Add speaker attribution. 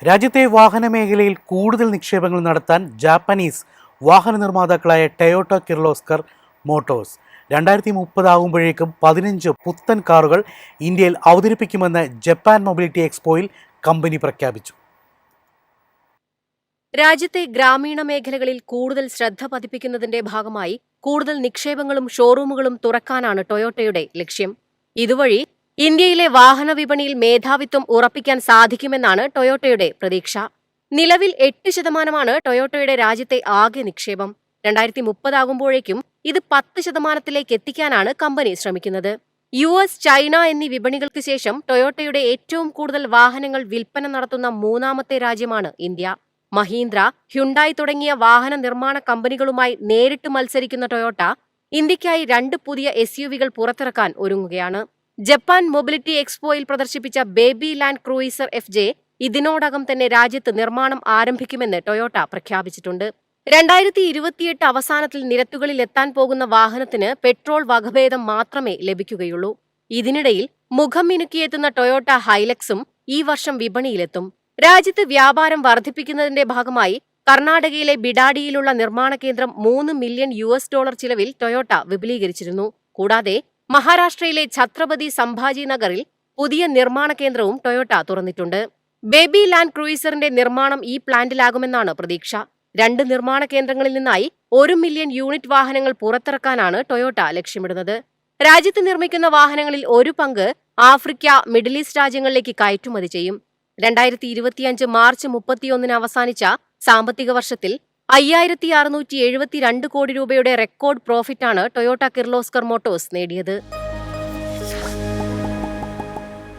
Speaker 1: രാജ്യത്തെ വാഹന മേഖലയിൽ കൂടുതൽ നിക്ഷേപങ്ങൾ നടത്താൻ ജാപ്പനീസ് വാഹന നിർമ്മാതാക്കളായ ടൊയോട്ട കിർലോസ്കർ മോട്ടോഴ്സ് 2030 ആകുമ്പോഴേക്കും 15 പുത്തൻ കാറുകൾ ഇന്ത്യയിൽ അവതരിപ്പിക്കുമെന്ന് ജപ്പാൻ മൊബിലിറ്റി എക്സ്പോയിൽ കമ്പനി പ്രഖ്യാപിച്ചു.
Speaker 2: രാജ്യത്തെ ഗ്രാമീണ മേഖലകളിൽ കൂടുതൽ ശ്രദ്ധ പതിപ്പിക്കുന്നതിന്റെ ഭാഗമായി കൂടുതൽ നിക്ഷേപങ്ങളും ഷോറൂമുകളും തുറക്കാനാണ് ടൊയോട്ടയുടെ ലക്ഷ്യം. ഇതുവഴി ഇന്ത്യയിലെ വാഹന വിപണിയിൽ മേധാവിത്വം ഉറപ്പിക്കാൻ സാധിക്കുമെന്നാണ് ടൊയോട്ടയുടെ പ്രതീക്ഷ. നിലവിൽ 8% ടൊയോട്ടയുടെ രാജ്യത്തെ ആകെ നിക്ഷേപം. 2030 ആകുമ്പോഴേക്കും ഇത് 10% എത്തിക്കാനാണ് കമ്പനി ശ്രമിക്കുന്നത്. US, ചൈന എന്നീ വിപണികൾക്ക് ശേഷം ടൊയോട്ടയുടെ ഏറ്റവും കൂടുതൽ വാഹനങ്ങൾ വിൽപ്പന നടത്തുന്ന മൂന്നാമത്തെ രാജ്യമാണ് ഇന്ത്യ. മഹീന്ദ്ര, ഹ്യുണ്ടായി തുടങ്ങിയ വാഹന നിർമ്മാണ കമ്പനികളുമായി നേരിട്ട് മത്സരിക്കുന്ന ടൊയോട്ട ഇന്ത്യയ്ക്കായി 2 പുതിയ SUVകൾ പുറത്തിറക്കാൻ ഒരുങ്ങുകയാണ്. ജപ്പാൻ മൊബിലിറ്റി എക്സ്പോയിൽ പ്രദർശിപ്പിച്ച ബേബി ലാൻഡ് ക്രൂയിസർ FJ ഇതിനോടകം തന്നെ രാജ്യത്ത് നിർമ്മാണം ആരംഭിക്കുമെന്ന് ടൊയോട്ട പ്രഖ്യാപിച്ചിട്ടുണ്ട്. 2028 അവസാനത്തിൽ നിരത്തുകളിൽ എത്താൻ പോകുന്ന വാഹനത്തിന് പെട്രോൾ വകഭേദം മാത്രമേ ലഭിക്കുകയുള്ളൂ. ഇതിനിടയിൽ മുഖം മിനുക്കിയെത്തുന്ന ടൊയോട്ട ഹൈലക്സും ഈ വർഷം വിപണിയിലെത്തും. രാജ്യത്ത് വ്യാപാരം വർദ്ധിപ്പിക്കുന്നതിന്റെ ഭാഗമായി കർണാടകയിലെ ബിഡാഡിയിലുള്ള നിർമ്മാണ കേന്ദ്രം $3 മില്യൺ ചിലവിൽ ടൊയോട്ട വിപുലീകരിച്ചിരുന്നു. കൂടാതെ മഹാരാഷ്ട്രയിലെ ഛത്രപതി സംഭാജി നഗറിൽ പുതിയ നിർമ്മാണ കേന്ദ്രവും ടൊയോട്ട തുറന്നിട്ടുണ്ട്. ബേബി ലാൻഡ് ക്രൂയിസറിന്റെ നിർമ്മാണം ഈ പ്ലാന്റിലാകുമെന്നാണ് പ്രതീക്ഷ. 2 നിർമ്മാണ കേന്ദ്രങ്ങളിൽ നിന്നായി 1 മില്യൺ യൂണിറ്റ് വാഹനങ്ങൾ പുറത്തിറക്കാനാണ് ടൊയോട്ട ലക്ഷ്യമിടുന്നത്. രാജ്യത്ത് നിർമ്മിക്കുന്ന വാഹനങ്ങളിൽ ഒരു പങ്ക് ആഫ്രിക്ക, മിഡിൽ ഈസ്റ്റ് രാജ്യങ്ങളിലേക്ക് കയറ്റുമതി ചെയ്യും. 2025 മാർച്ച് 31 അവസാനിച്ച സാമ്പത്തിക വർഷത്തിൽ 5672 കോടി രൂപയുടെ റെക്കോർഡ് പ്രോഫിറ്റാണ് ടൊയോട്ട കിർലോസ്കർ മോട്ടോഴ്സ് നേടിയത്.